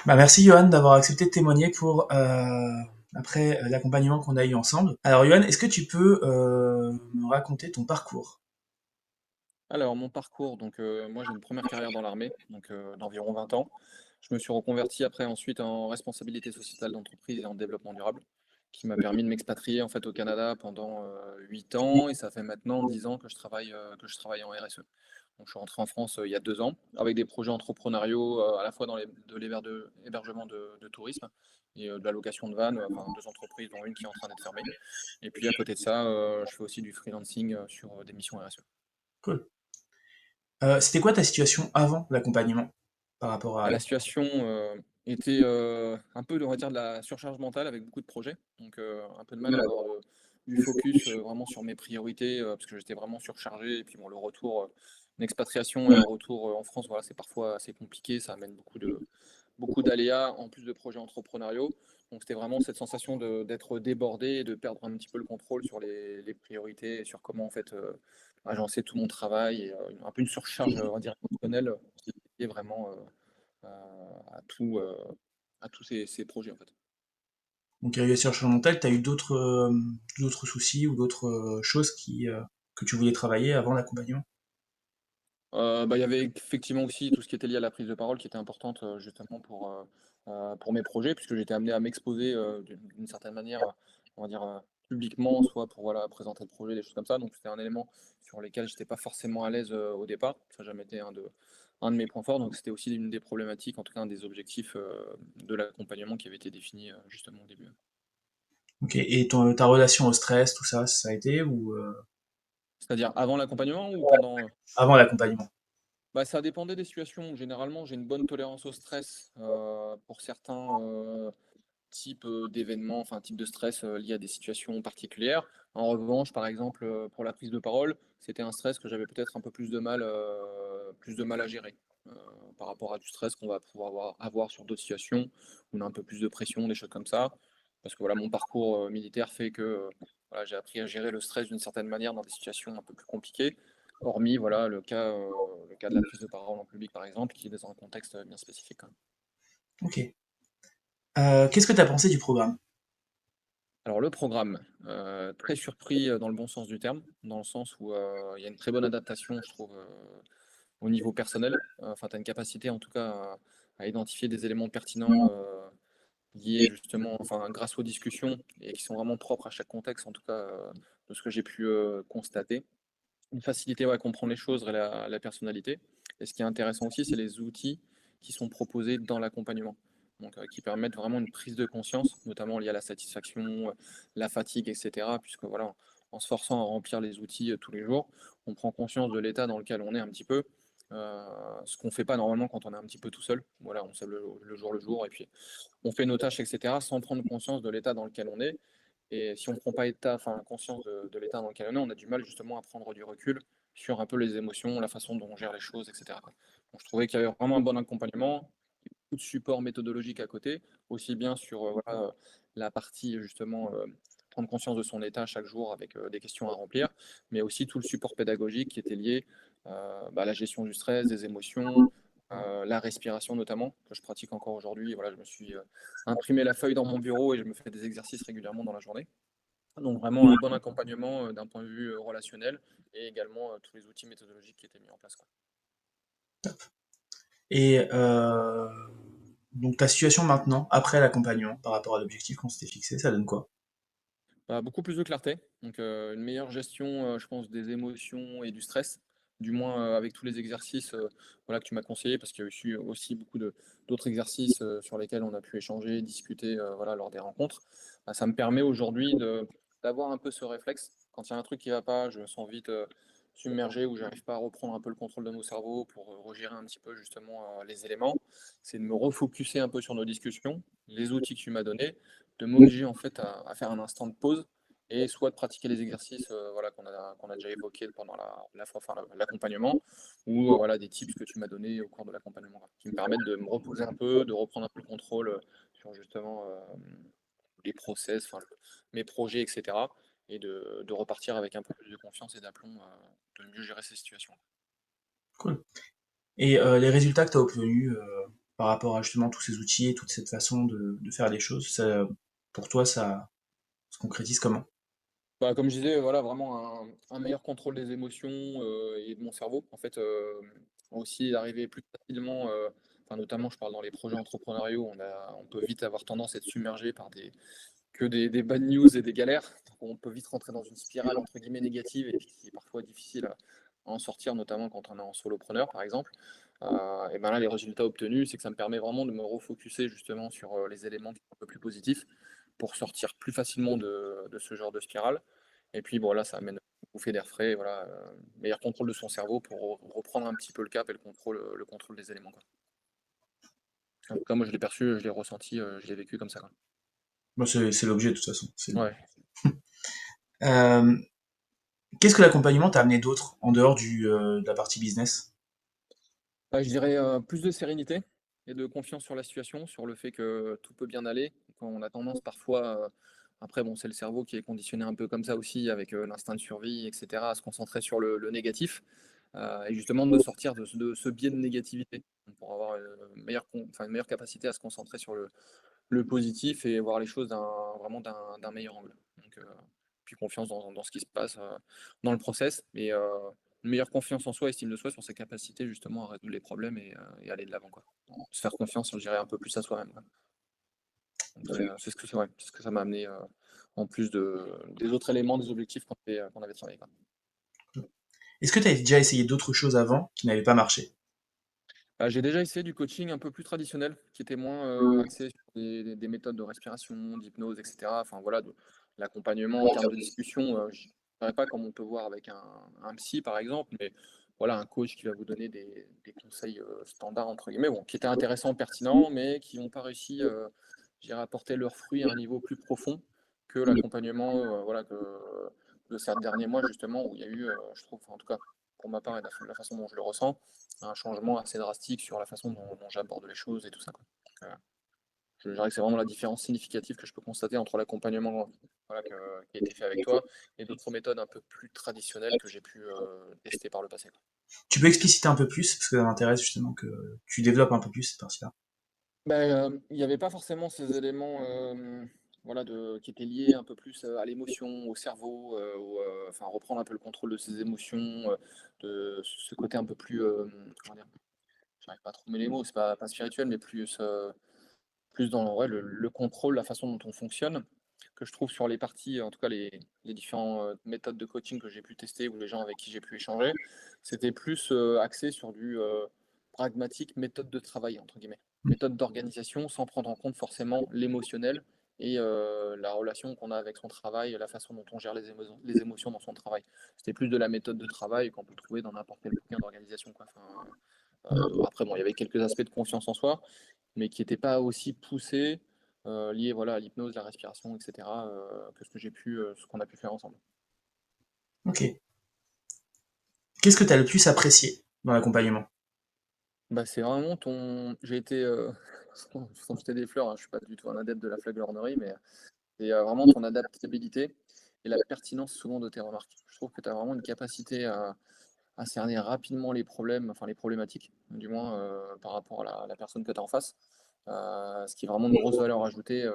Bah, merci Johan d'avoir accepté de témoigner pour après l'accompagnement qu'on a eu ensemble. Alors Johan, est-ce que tu peux me raconter ton parcours? Alors, mon parcours, moi j'ai une première carrière dans l'armée, d'environ 20 ans. Je me suis reconverti après ensuite en responsabilité sociétale d'entreprise et en développement durable, qui m'a permis de m'expatrier en fait au Canada pendant 8 ans et ça fait maintenant 10 ans que je travaille en RSE. Donc je suis rentré en France il y a 2 ans avec des projets entrepreneuriaux à la fois dans l'hébergement de tourisme et de la location de vannes, enfin 2 entreprises dont une qui est en train d'être fermée. Et puis à côté de ça, je fais aussi du freelancing sur des missions RSE. Cool. C'était quoi ta situation avant l'accompagnement par rapport à Bah, la l'accompagnement? situation, était, un peu, on va dire, de la surcharge mentale avec beaucoup de projets. Un peu de mal à avoir du focus, vraiment sur mes priorités, parce que j'étais vraiment surchargé et puis bon, le retour, une expatriation et un retour, en France, voilà, c'est parfois assez compliqué. Ça amène beaucoup d'aléas en plus de projets entrepreneuriaux. Donc c'était vraiment cette sensation d'être débordé et de perdre un petit peu le contrôle sur les priorités et sur comment, en fait, agencer tout mon travail et un peu une surcharge, on va dire, émotionnelle, qui est vraiment, à tout, à tous ces projets, en fait. Donc sur le mental, tu as eu d'autres soucis ou d'autres choses que tu voulais travailler avant l'accompagnement? Bah, il y avait effectivement aussi tout ce qui était lié à la prise de parole qui était importante, justement pour mes projets, puisque j'étais amené à m'exposer, d'une certaine manière, on va dire, publiquement, soit pour, voilà, présenter le projet, des choses comme ça. Donc c'était un élément sur lesquels j'étais pas forcément à l'aise, au départ. Ça n'a jamais été un de mes points forts, donc c'était aussi une des problématiques, en tout cas un des objectifs, de l'accompagnement qui avait été défini, justement au début. Ok. Et ta relation au stress, tout ça, ça a été ou C'est-à-dire avant l'accompagnement ou pendant? avant l'accompagnement? Bah, ça dépendait des situations. Généralement, j'ai une bonne tolérance au stress, pour certains, types, d'événements, enfin types de stress, liés à des situations particulières. En revanche, par exemple, pour la prise de parole, c'était un stress que j'avais peut-être un peu plus de mal à gérer, heu, par rapport à du stress qu'on va pouvoir avoir sur d'autres situations, où on a un peu plus de pression, des choses comme ça. Parce que voilà, mon parcours, militaire fait que, voilà, j'ai appris à gérer le stress d'une certaine manière dans des situations un peu plus compliquées. Hormis voilà le cas de la prise de parole en public par exemple, qui est dans un contexte, bien spécifique quand même. Ok. Qu'est-ce que tu as pensé du programme? Alors le programme, très surpris, dans le bon sens du terme, dans le sens où, il y a une très bonne adaptation je trouve, au niveau personnel. Enfin tu as une capacité en tout cas à identifier des éléments pertinents, liés justement enfin grâce aux discussions et qui sont vraiment propres à chaque contexte en tout cas, de ce que j'ai pu, constater. Une facilité, ouais, à comprendre les choses et la personnalité. Et ce qui est intéressant aussi, c'est les outils qui sont proposés dans l'accompagnement. Qui permettent vraiment une prise de conscience, notamment liée à la satisfaction, la fatigue, et cetera. Puisque voilà, en se forçant à remplir les outils, tous les jours, on prend conscience de l'état dans lequel on est un petit peu, ce qu'on fait pas normalement quand on est un petit peu tout seul. Voilà, on sait le jour et puis on fait nos tâches et cetera, sans prendre conscience de l'état dans lequel on est. Et si on ne prend pas conscience de l'état dans lequel on a du mal justement à prendre du recul sur un peu les émotions, la façon dont on gère les choses, et cetera, quoi. Donc je trouvais qu'il y avait vraiment un bon accompagnement, beaucoup de support méthodologique à côté, aussi bien sur, voilà, la partie justement, prendre conscience de son état chaque jour avec, des questions à remplir, mais aussi tout le support pédagogique qui était lié, bah, à la gestion du stress, des émotions, la respiration notamment, que je pratique encore aujourd'hui. Voilà, je me suis, imprimé la feuille dans mon bureau et je me fais des exercices régulièrement dans la journée. Donc vraiment un bon accompagnement, d'un point de vue, relationnel et également, tous les outils méthodologiques qui étaient mis en place, quoi. Et donc ta situation maintenant, après l'accompagnement, par rapport à l'objectif qu'on s'était fixé, ça donne quoi? Bah, beaucoup plus de clarté, une meilleure gestion, je pense des émotions et du stress, du moins, avec tous les exercices, voilà que tu m'as conseillé parce qu'il y a aussi beaucoup de d'autres exercices, sur lesquels on a pu échanger, discuter, voilà lors des rencontres. Bah, ça me permet aujourd'hui d'avoir un peu ce réflexe. Quand il y a un truc qui va pas, je me sens vite, submergé ou j'arrive pas à reprendre un peu le contrôle de mon cerveau pour, regérer un petit peu justement, les éléments. C'est de me refocuser un peu sur nos discussions, les outils que tu m'as donnés, de m'obliger en fait à faire un instant de pause et soit de pratiquer les exercices, voilà, qu'on a déjà évoqués pendant l'accompagnement ou voilà, des tips que tu m'as donnés au cours de l'accompagnement, quoi, qui me permettent de me reposer un peu, de reprendre un peu le contrôle, sur justement, les process, enfin, mes projets et cetera et de repartir avec un peu plus de confiance et d'aplomb, de mieux gérer ces situations. Cool. Et les résultats que tu as obtenus, par rapport à justement tous ces outils et toute cette façon de faire les choses? Pour toi, ça se concrétise comment? Bah, comme je disais, voilà, vraiment un meilleur contrôle des émotions, et de mon cerveau. En fait, aussi arriver plus facilement, enfin, notamment, je parle dans les projets entrepreneuriaux, on peut vite avoir tendance à être submergé par des bad news et des galères. On peut vite rentrer dans une spirale, entre guillemets, «négative» et puis qui est parfois difficile à en sortir, notamment quand on est en solopreneur, par exemple. Et ben là, les résultats obtenus, c'est que ça me permet vraiment de me refocuser justement sur, les éléments qui sont un peu plus positifs pour sortir plus facilement de ce genre de spirale. Et puis bon, là, ça amène une bouffée d'air frais, voilà, meilleur contrôle de son cerveau pour reprendre un petit peu le cap et le contrôle des éléments, quoi. En tout cas, moi, je l'ai perçu, je l'ai ressenti, je l'ai vécu comme ça, quoi. Moi, c'est l'objet de toute façon. Ouais. Euh, Qu'est-ce que l'accompagnement t'a amené d'autre en dehors de la partie business? Bah, je dirais, plus de sérénité et de confiance sur la situation, sur le fait que tout peut bien aller. Quand on a tendance parfois, après bon, c'est le cerveau qui est conditionné un peu comme ça aussi avec, l'instinct de survie et cetera, à se concentrer sur le négatif, et justement de sortir de ce biais de négativité pour avoir, une meilleure capacité à se concentrer sur le positif et voir les choses d'un meilleur angle. Donc, puis confiance dans ce qui se passe, dans le process et une meilleure confiance en soi, estime de soi sur ses capacités justement à résoudre les problèmes et aller de l'avant, quoi. Se faire confiance, je dirais un peu plus à soi-même, quoi. Donc c'est ce que c'est ouais, c'est ce que ça m'a amené, en plus des autres éléments, des objectifs qu'on avait travaillé, quoi. Est-ce que tu as déjà essayé d'autres choses avant qui n'avaient pas marché? Bah, j'ai déjà essayé du coaching un peu plus traditionnel, qui était moins, axé sur des méthodes de respiration, d'hypnose et cetera. Enfin voilà, de l'accompagnement en termes de discussion, je dirais pas comme on peut voir avec un psy par exemple, mais voilà, un coach qui va vous donner des conseils, «standards» entre guillemets, bon, qui étaient intéressants, pertinents, mais qui n'ont pas réussi, je dirais à porter leurs fruits à un niveau plus profond que l'accompagnement, voilà, de ces derniers mois justement où il y a eu, je trouve, enfin, en tout cas pour ma part et de la façon dont je le ressens, un changement assez drastique sur la façon dont j'aborde les choses et tout ça, quoi. Donc, je dirais que c'est vraiment la différence significative que je peux constater entre l'accompagnement, voilà, qui a été fait avec toi et d'autres méthodes un peu plus traditionnelles que j'ai pu, tester par le passé, quoi. Tu peux expliciter un peu plus, parce que ça m'intéresse justement que tu développes un peu plus cette partie-là. Il y avait pas forcément ces éléments, voilà, qui étaient liés un peu plus, à l'émotion, au cerveau, enfin reprendre un peu le contrôle de ses émotions, de ce côté un peu plus, comment dire? J'arrive pas à trouver les mots, c'est pas spirituel, mais plus dans ouais, le contrôle, la façon dont on fonctionne, que je trouve sur les parties, en tout cas les différentes méthodes de coaching que j'ai pu tester ou les gens avec qui j'ai pu échanger, c'était plus axé sur du pragmatique, méthode de travail, entre guillemets. Méthode d'organisation sans prendre en compte forcément l'émotionnel et la relation qu'on a avec son travail, la façon dont on gère les émotions dans son travail. C'était plus de la méthode de travail qu'on peut trouver dans n'importe quel bouquin d'organisation, quoi. Enfin, après, bon, il y avait quelques aspects de confiance en soi, mais qui n'étaient pas aussi poussés, liés voilà, à l'hypnose, la respiration, et cetera, que ce qu'on a pu faire ensemble. Ok. Qu'est-ce que tu as le plus apprécié dans l'accompagnement? Bah, c'est vraiment ton j'ai été, sans jeter des fleurs, hein, je suis pas du tout un adepte de la flagornerie, mais c'est, vraiment ton adaptabilité et la pertinence souvent de tes remarques. Je trouve que tu as vraiment une capacité à cerner rapidement les problèmes, enfin les problématiques, du moins, par rapport à la personne que tu as en face, ce qui est vraiment une grosse valeur ajoutée,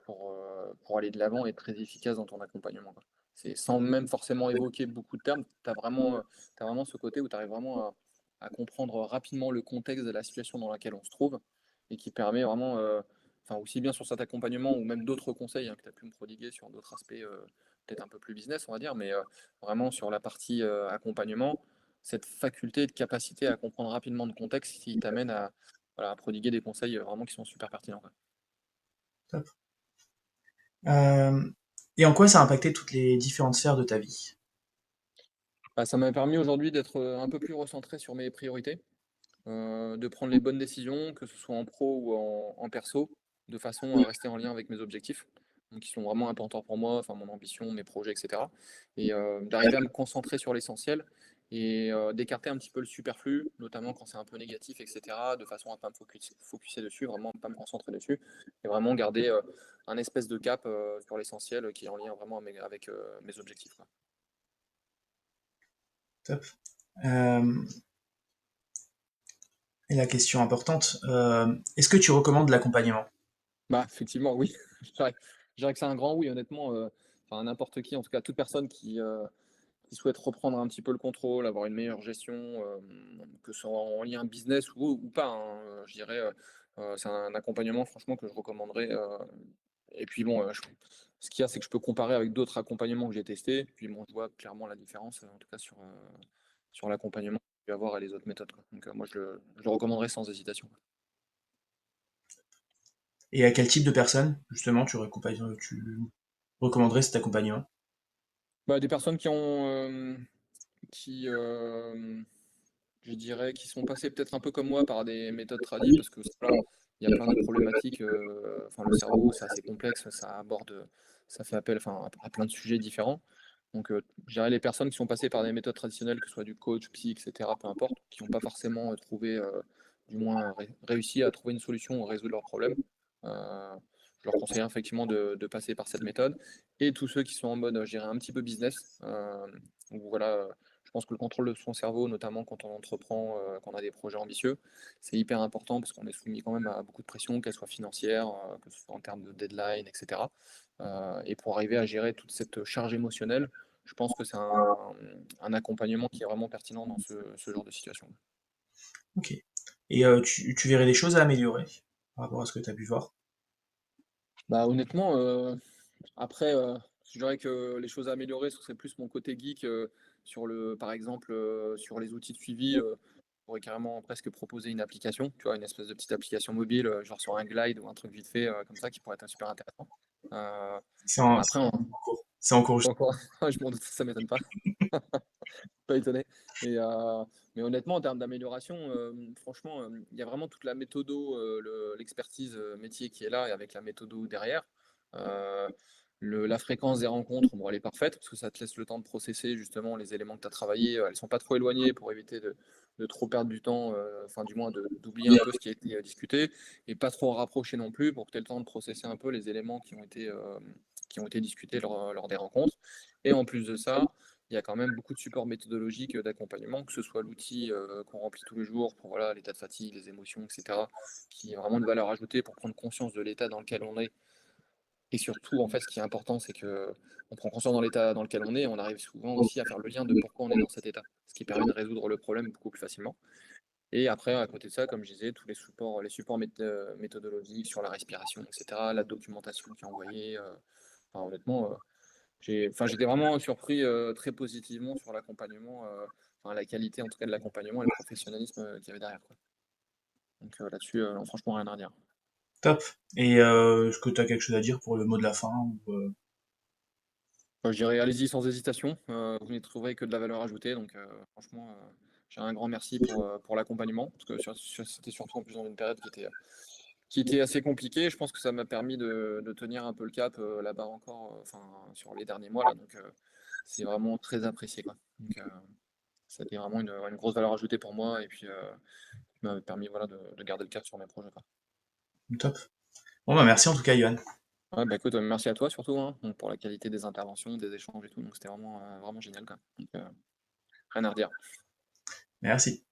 pour aller de l'avant et être très efficace dans ton accompagnement, quoi. C'est sans même forcément évoquer beaucoup de termes, tu vraiment ce côté où tu arrives vraiment à comprendre rapidement le contexte de la situation dans laquelle on se trouve et qui permet vraiment, enfin aussi bien sur cet accompagnement ou même d'autres conseils, hein, que tu as pu me prodiguer sur d'autres aspects, peut-être un peu plus business, on va dire, mais vraiment sur la partie, accompagnement, cette faculté de capacité à comprendre rapidement le contexte qui t'amène à, voilà, à prodiguer des conseils, vraiment qui sont super pertinents, quoi. Top. Euh, et en quoi ça a impacté toutes les différentes sphères de ta vie? Bah, ça m'a permis aujourd'hui d'être, un peu plus recentré sur mes priorités, de prendre les bonnes décisions, que ce soit en pro ou en perso, de façon à rester en lien avec mes objectifs, donc qui sont vraiment importants pour moi, enfin mon ambition, mes projets et cetera et d'arriver à me concentrer sur l'essentiel et d'écarter un petit peu le superflu, notamment quand c'est un peu négatif et cetera, de façon à pas me focuser dessus, vraiment pas me concentrer dessus et vraiment garder, un espèce de cap, sur l'essentiel, qui est en lien vraiment avec, mes objectifs, quoi. Top. Euh, Et la question importante, est-ce que tu recommandes l'accompagnement? Bah, effectivement, oui. Je dirais que c'est un grand oui, honnêtement, enfin, n'importe qui, en tout cas toute personne qui souhaite reprendre un petit peu le contrôle, avoir une meilleure gestion, que ce soit en lien business ou pas, hein, je dirais, c'est un accompagnement franchement que je recommanderais, et puis bon, ce qu'il y a, c'est que je peux comparer avec d'autres accompagnements que j'ai testés, puis bon, je vois clairement la différence, en tout cas sur l'accompagnement que je vais avoir et les autres méthodes, quoi. Donc, moi je le recommanderais sans hésitation. Et à quel type de personnes, justement, tu recommanderais cet accompagnement? Bah, des personnes qui, je dirais, qui sont passées peut-être un peu comme moi par des méthodes tradies parce que voilà, il y a plein de problématiques, enfin le cerveau, c'est assez complexe, ça fait appel, enfin, à plein de sujets différents. Donc, je dirais les personnes qui sont passées par des méthodes traditionnelles, que ce soit du coach, psy, et cetera, peu importe, qui n'ont pas forcément, trouvé, du moins réussi à trouver une solution ou résoudre leurs problèmes, heu, je leur conseillerais effectivement de passer par cette méthode et tous ceux qui sont en mode, je dirais un petit peu business, où voilà, je pense que le contrôle de son cerveau, notamment quand on entreprend, qu'on a des projets ambitieux, c'est hyper important parce qu'on est soumis quand même à beaucoup de pression, qu'elle soit financière, que ce soit en termes de deadline, et cetera. Et pour arriver à gérer toute cette charge émotionnelle, je pense que c'est un accompagnement qui est vraiment pertinent dans ce genre de situation. Ok. Et tu verrais des choses à améliorer par rapport à ce que tu as pu voir? Bah, honnêtement, après, je dirais que les choses à améliorer, ce serait plus mon côté geek, par exemple, sur les outils de suivi, on pourrait carrément presque proposer une application, tu vois? Une espèce de petite application mobile, genre sur un Glide ou un truc vite fait, comme ça qui pourrait être super intéressant. Heu, C'est après en en cours. C'est en cours. pas encore je m'en doute, ça m'étonne pas. Pas étonné. Et mais honnêtement, en termes d'amélioration, franchement, il y a vraiment toute la méthodo, l'expertise, métier qui est là et avec la méthodo derrière. Heu, la fréquence des rencontres, bon, elle est parfaite parce que ça te laisse le temps de processer justement les éléments que tu as travaillés, elles sont pas trop éloignées pour éviter de trop perdre du temps, enfin du moins d'oublier un peu ce qui a été, discuté et pas trop rapprocher non plus pour que tu aies le temps de processer un peu les éléments qui ont été discutés lors des rencontres et en plus de ça, il y a quand même beaucoup de supports méthodologiques, d'accompagnement, que ce soit l'outil, qu'on remplit tous les jours pour, voilà, l'état de fatigue, les émotions et cetera, qui est vraiment de valeur ajoutée pour prendre conscience de l'état dans lequel on est et surtout, en fait, ce qui est important, c'est que on prend conscience dans l'état dans lequel on est, on arrive souvent aussi à faire le lien de pourquoi on est dans cet état, ce qui permet de résoudre le problème beaucoup plus facilement et après, à côté de ça, comme je disais, tous les supports méthodologiques sur la respiration et cetera, la documentation qui est envoyée, enfin honnêtement, j'étais vraiment surpris, très positivement sur l'accompagnement, enfin la qualité en tout cas de l'accompagnement et le professionnalisme, qu'il y avait derrière, quoi. Donc, là-dessus, non franchement rien à redire. Top. Et est-ce que tu as quelque chose à dire pour le mot de la fin ou, Je dirais allez-y sans hésitation, vous n'y trouverez que de la valeur ajoutée donc, franchement, je un grand merci pour l'accompagnement parce que c'était surtout en plus dans une période qui était assez compliquée. Je pense que ça m'a permis de tenir un peu le cap, là-bas encore, enfin sur les derniers mois là donc, c'est vraiment très apprécié, quoi. Donc, ça a été vraiment une grosse valeur ajoutée pour moi et puis, qui m'a permis, voilà, de garder le cap sur mes projets, quoi. top. Bon bah merci en tout cas, Yohan. Ouais, bah, écoute, merci à toi surtout, hein, donc pour la qualité des interventions, des échanges et tout, donc c'était vraiment, vraiment génial, quoi. Donc, rien à redire. Merci.